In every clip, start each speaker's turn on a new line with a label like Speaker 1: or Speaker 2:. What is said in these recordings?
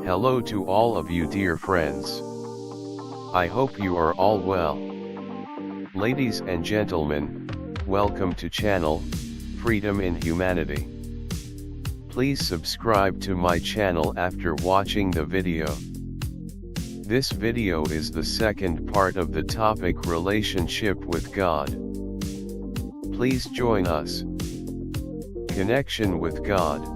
Speaker 1: Hello to all of you dear friends. I hope you are all well. Ladies and gentlemen, welcome to channel, Freedom in Humanity. Please subscribe to my channel after watching the video. This video is the second part of the topic relationship with God. Please join us. Connection with God.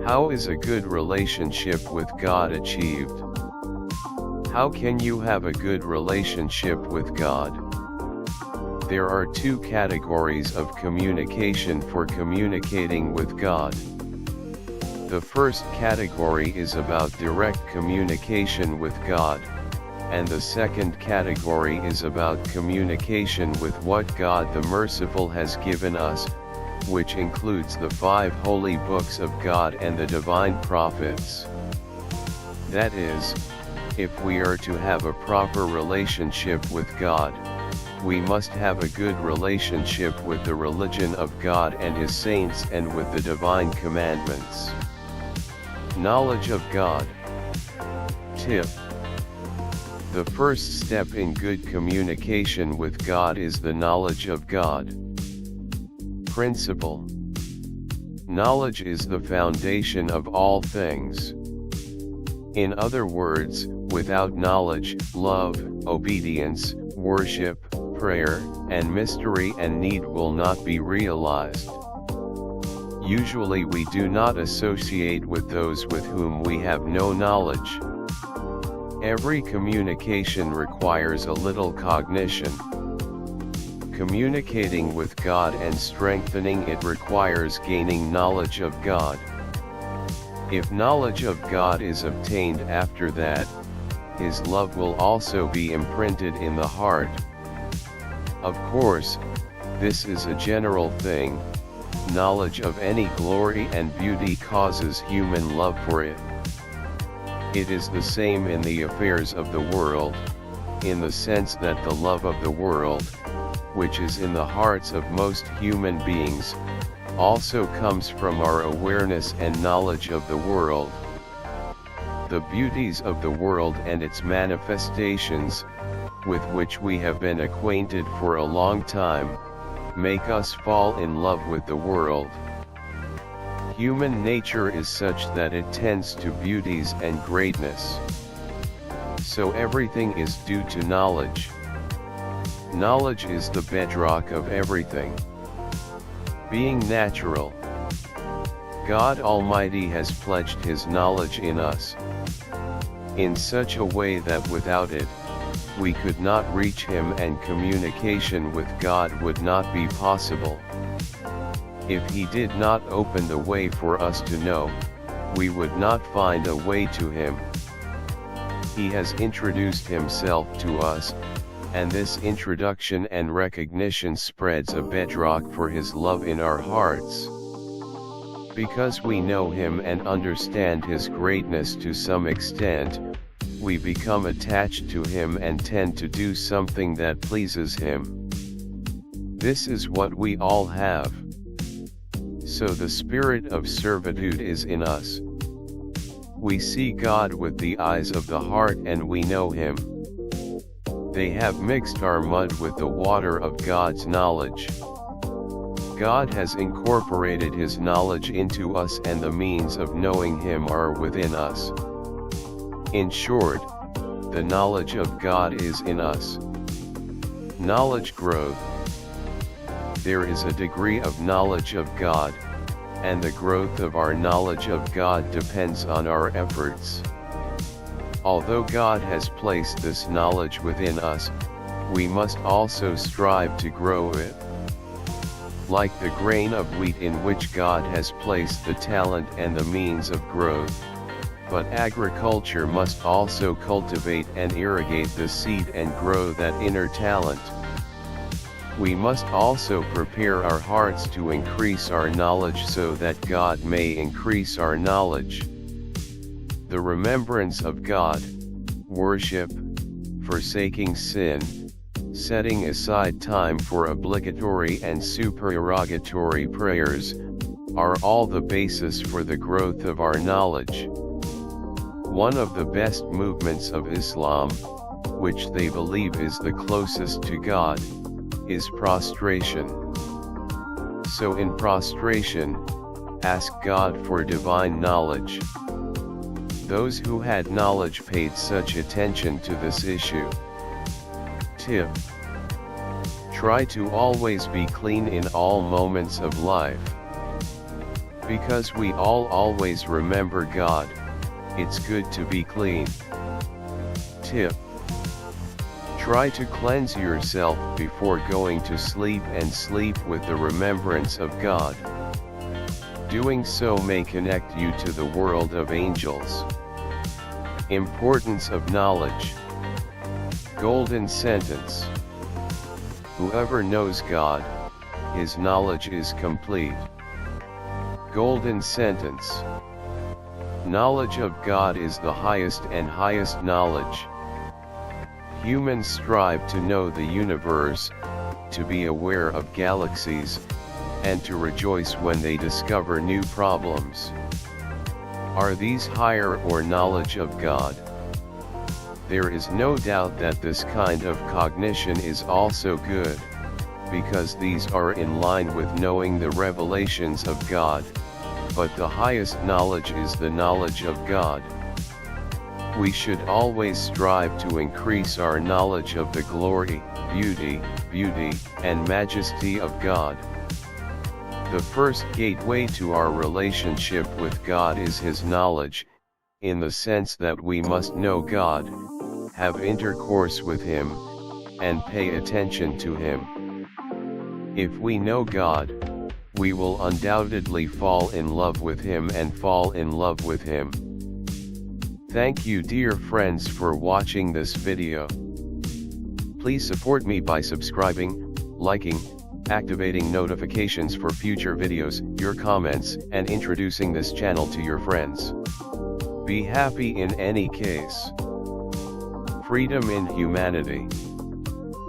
Speaker 1: How is a good relationship with God achieved? How can you have a good relationship with God? There are two categories of communication for communicating with God. The first category is about direct communication with God, and the second category is about communication with what God the Merciful has given us, which includes the 5 holy books of God and the divine prophets. That is, if we are to have a proper relationship with God, we must have a good relationship with the religion of God and His saints and with the divine commandments. Knowledge of God. Tip. The first step in good communication with God is the knowledge of God. Principle. Knowledge is the foundation of all things. In other words, without knowledge, love, obedience, worship, prayer, and mystery and need will not be realized. Usually we do not associate with those with whom we have no knowledge. Every communication requires a little cognition. Communicating with God and strengthening it requires gaining knowledge of God. If knowledge of God is obtained after that, His love will also be imprinted in the heart. Of course, this is a general thing. Knowledge of any glory and beauty causes human love for it. It is the same in the affairs of the world, in the sense that the love of the world, which is in the hearts of most human beings, also comes from our awareness and knowledge of the world. The beauties of the world and its manifestations, with which we have been acquainted for a long time, make us fall in love with the world. Human nature is such that it tends to beauties and greatness. So everything is due to knowledge. Knowledge is the bedrock of everything. Being natural. God Almighty has pledged His knowledge in us, in such a way that without it, we could not reach Him and communication with God would not be possible. If He did not open the way for us to know, we would not find a way to Him. He has introduced Himself to us, and this introduction and recognition spreads a bedrock for His love in our hearts. Because we know Him and understand His greatness to some extent, we become attached to Him and tend to do something that pleases Him. This is what we all have. So the spirit of servitude is in us. We see God with the eyes of the heart and we know Him. They have mixed our mud with the water of God's knowledge. God has incorporated His knowledge into us and the means of knowing Him are within us. In short, the knowledge of God is in us. Knowledge growth. There is a degree of knowledge of God, and the growth of our knowledge of God depends on our efforts. Although God has placed this knowledge within us, we must also strive to grow it. Like the grain of wheat in which God has placed the talent and the means of growth, but agriculture must also cultivate and irrigate the seed and grow that inner talent. We must also prepare our hearts to increase our knowledge so that God may increase our knowledge. The remembrance of God, worship, forsaking sin, setting aside time for obligatory and supererogatory prayers, are all the basis for the growth of our knowledge. One of the best movements of Islam, which they believe is the closest to God, is prostration. So in prostration, ask God for divine knowledge. Those who had knowledge paid such attention to this issue. Tip: try to always be clean in all moments of life. Because we all always remember God, it's good to be clean. Tip: try to cleanse yourself before going to sleep and sleep with the remembrance of God. Doing so may connect you to the world of angels. Importance of knowledge. Golden sentence: whoever knows God, his knowledge is complete. Golden sentence: knowledge of God is the highest and highest knowledge. Humans strive to know the universe, to be aware of galaxies, and to rejoice when they discover new problems. Are these higher or knowledge of God? There is no doubt that this kind of cognition is also good, because these are in line with knowing the revelations of God, but the highest knowledge is the knowledge of God. We should always strive to increase our knowledge of the glory, beauty, and majesty of God. The first gateway to our relationship with God is His knowledge, in the sense that we must know God, have intercourse with Him, and pay attention to Him. If we know God, we will undoubtedly fall in love with Him and fall in love with Him. Thank you, dear friends, for watching this video. Please support me by subscribing, liking, activating notifications for future videos, your comments, and introducing this channel to your friends. Be happy in any case. Freedom in humanity.